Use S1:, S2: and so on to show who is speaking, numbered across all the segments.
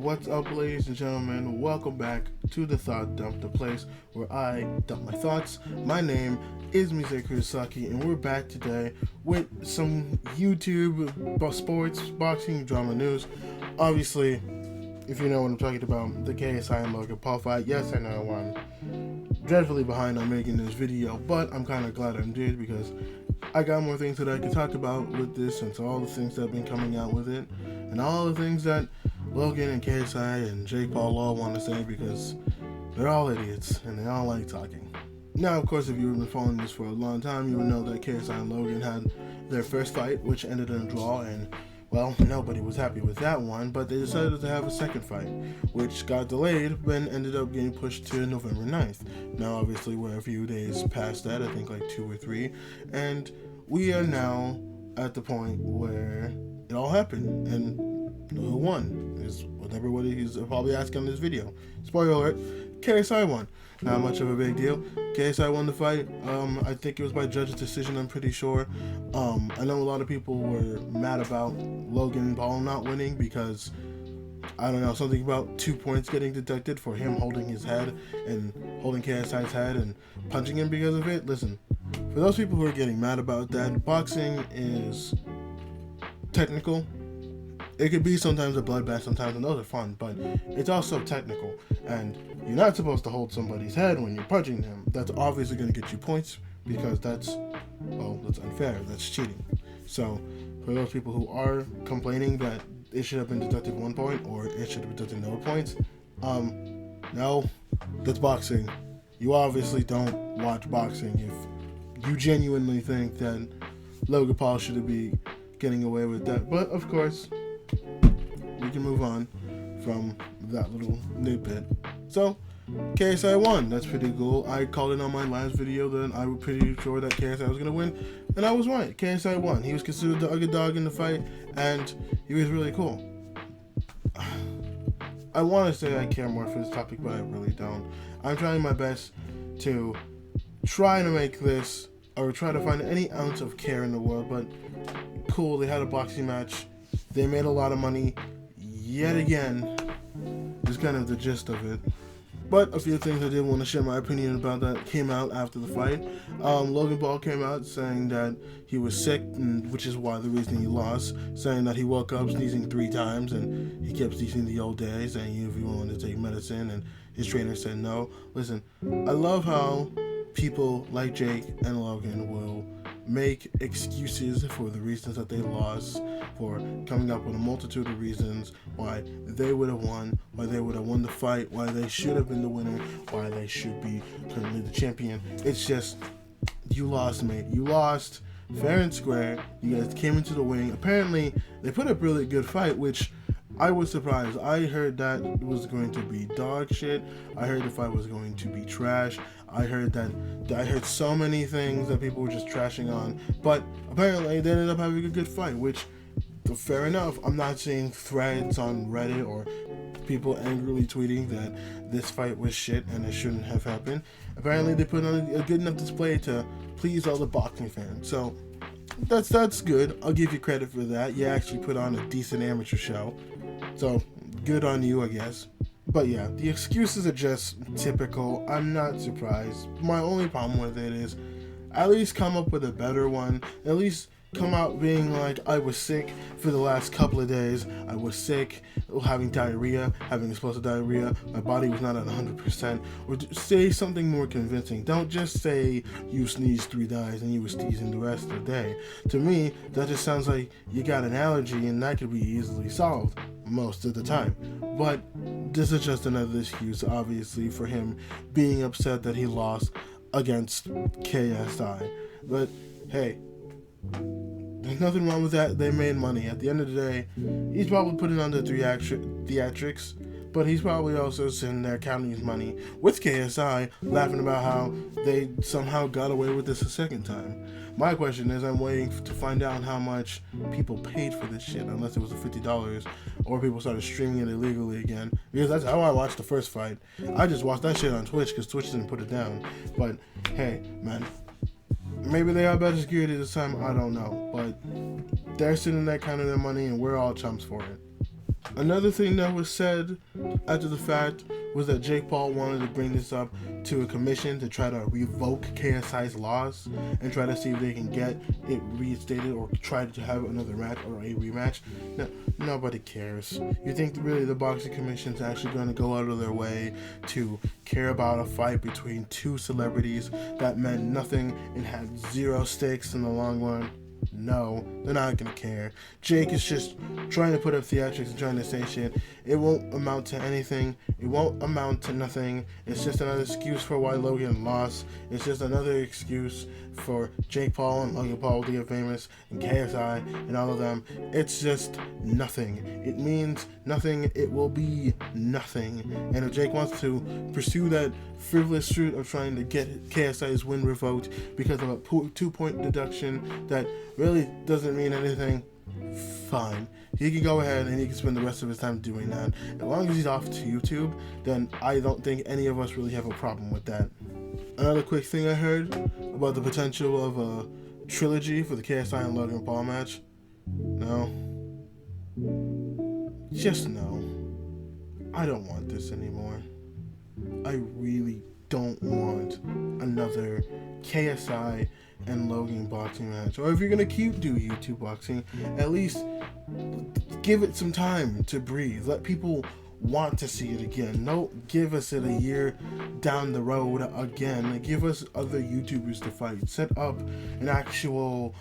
S1: What's up, ladies and gentlemen? Welcome back to the Thought Dump, the place where I dump my thoughts. My name is Mise Kurosaki, and we're back today with some YouTube sports, boxing, drama news. Obviously, if you know what I'm talking about, the KSI and Logan Paul fight. Yes, I know I'm dreadfully behind on making this video, but I'm kind of glad I did because I got more things that I could talk about with this, and so all the things that have been coming out with it, and all the things that Logan and KSI and Jake Paul all want to say because they're all idiots and they all like talking. Now, of course, if you've been following this for a long time, you would know that KSI and Logan had their first fight, which ended in a draw, and well, nobody was happy with that one, but they decided to have a second fight, which got delayed, but ended up getting pushed to November 9th. Now, obviously, we're a few days past that, I think like 2 or 3, and we are now at the point where it all happened, and who won is what everybody is probably asking in this video. Spoiler alert, KSI won. Not much of a big deal. KSI won the fight. I think it was by judge's decision, I'm pretty sure. I know a lot of people were mad about Logan Paul not winning because, I don't know, something about 2 points getting deducted for him holding his head and holding KSI's head and punching him because of it. Listen, for those people who are getting mad about that, boxing is technical. It could be sometimes a bloodbath sometimes, and those are fun, but it's also technical, and you're not supposed to hold somebody's head when you're punching them. That's obviously going to get you points, because that's unfair, that's cheating. So, for those people who are complaining that it should have been deducted 1 point, or it should have been deducted no points, no, that's boxing. You obviously don't watch boxing if you genuinely think that Logan Paul should be getting away with that, but of course, we can move on from that little nitpick. So, KSI won. That's pretty cool. I called it on my last video that I was pretty sure that KSI was going to win, and I was right. KSI won. He was considered the underdog in the fight, and he was really cool. I want to say I care more for this topic, but I really don't. I'm trying my best to try to make this, or try to find any ounce of care in the world, but cool, they had a boxing match. They made a lot of money. Yet again, is kind of the gist of it. But a few things I did want to share my opinion about that came out after the fight. Logan Paul came out saying that he was sick, which is why the reason he lost. Saying that he woke up sneezing 3 times and he kept sneezing the whole day, saying if he wanted to take medicine, and his trainer said no. Listen, I love how people like Jake and Logan will make excuses for the reasons that they lost, for coming up with a multitude of reasons why they would have won, why they would have won the fight, why they should have been the winner, why they should be currently the champion. It's just, you lost, mate. You lost fair and square. You guys came into the ring. Apparently, they put up a really good fight, which I was surprised. I heard that it was going to be dog shit. I heard the fight was going to be trash. I heard so many things that people were just trashing on. But apparently they ended up having a good fight, which, fair enough. I'm not seeing threads on Reddit or people angrily tweeting that this fight was shit and it shouldn't have happened. Apparently they put on a good enough display to please all the boxing fans. So that's good. I'll give you credit for that. You actually put on a decent amateur show. So, good on you, I guess. But yeah, the excuses are just typical. I'm not surprised. My only problem with it is, at least come up with a better one. At least come out being like, I was sick for the last couple of days. I was sick, having diarrhea, having explosive diarrhea. My body was not at 100%. Or say something more convincing. Don't just say you sneezed 3 times and you were sneezing the rest of the day. To me, that just sounds like you got an allergy, and that could be easily solved most of the time. But this is just another excuse, obviously, for him being upset that he lost against KSI. But hey, there's nothing wrong with that. They made money. At the end of the day, he's probably putting on the theatrics, but he's probably also sitting there counting his money with KSI, laughing about how they somehow got away with this a second time. My question is, I'm waiting to find out how much people paid for this shit, unless it was the $50, or people started streaming it illegally again, because that's how I watched the first fight. I just watched that shit on Twitch, because Twitch didn't put it down. But hey, man, maybe they are better security this time, I don't know, but they're sitting there counting their money, and we're all chumps for it. Another thing that was said after the fact was that Jake Paul wanted to bring this up to a commission to try to revoke KSI's laws and try to see if they can get it reinstated or try to have another match or a rematch. No, nobody cares. You think really the boxing commission's actually going to go out of their way to care about a fight between two celebrities that meant nothing and had zero stakes in the long run? No, they're not gonna care. Jake is just trying to put up theatrics and trying to say shit. It won't amount to anything. It won't amount to nothing. It's just another excuse for why Logan lost. It's just another excuse for Jake Paul and Logan Paul to get famous and KSI and all of them. It's just nothing. It means nothing. It will be nothing. And if Jake wants to pursue that frivolous route of trying to get KSI's win revoked because of a 2-point deduction that really doesn't mean anything, fine. He can go ahead and he can spend the rest of his time doing that. As long as he's off to YouTube, then I don't think any of us really have a problem with that. Another quick thing I heard about the potential of a trilogy for the KSI and Logan Paul match. No. Just no. I don't want this anymore. I really don't want another KSI and Logan boxing match. Or if you're gonna do YouTube boxing, at least give it some time to breathe. Let people want to see it again. Don't give us it a year down the road again. Give us other YouTubers to fight. Set up an actual,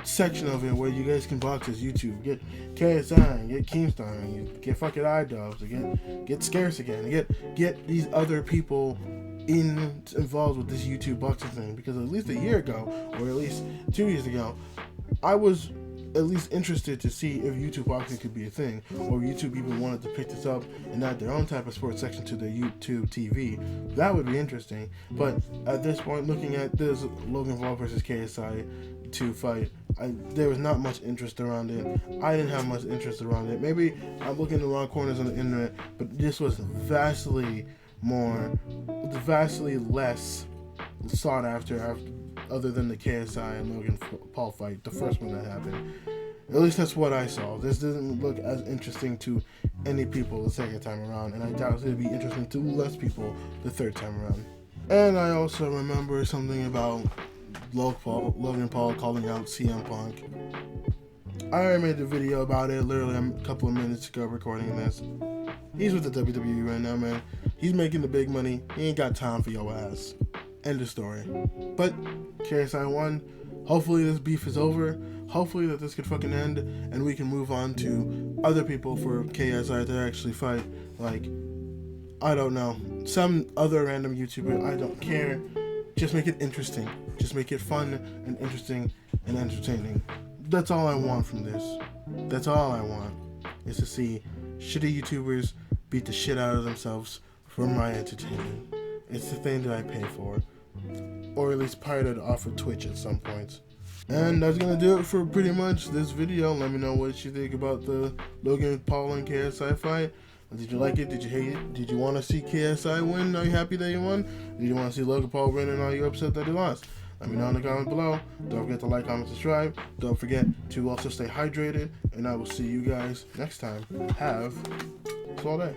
S1: section of it where you guys can box as YouTube. Get KSI, get Keemstar, get fucking iDubbbz, get Scarce again. Get these other people involved with this YouTube boxing thing, because at least a year ago, or at least 2 years ago, I was at least interested to see if YouTube boxing could be a thing, or YouTube even wanted to pick this up and add their own type of sports section to their YouTube TV. That would be interesting. But at this point, looking at this Logan Paul versus KSI 2 fight, there was not much interest around it. I didn't have much interest around it. Maybe I'm looking in the wrong corners on the internet, but this was vastly less sought after other than the KSI and Logan Paul fight, the first one that happened. At least that's what I saw. This didn't look as interesting to any people the second time around, and I doubt it'd be interesting to less people the third time around. And I also remember something about Logan Paul calling out CM Punk. I already made a video about it literally a couple of minutes ago recording this. He's with the WWE right now, man. He's making the big money. He ain't got time for your ass. End of story. But KSI won. Hopefully this beef is over. Hopefully that this could fucking end and we can move on to other people for KSI to actually fight. Like, I don't know, some other random YouTuber. I don't care. Just make it interesting. Just make it fun and interesting and entertaining. That's all I want from this. That's all I want, is to see shitty YouTubers beat the shit out of themselves for my entertainment. It's the thing that I pay for. Or at least pirated off of Twitch at some points. And that's gonna do it for pretty much this video. Let me know what you think about the Logan Paul and KSI fight. Did you like it? Did you hate it? Did you want to see KSI win? Are you happy that he won? Did you want to see Logan Paul win, and are you upset that he lost? Let me know in the comments below. Don't forget to like, comment, subscribe. Don't forget to also stay hydrated, and I will see you guys next time. Have a swell day.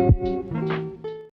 S1: Thank you.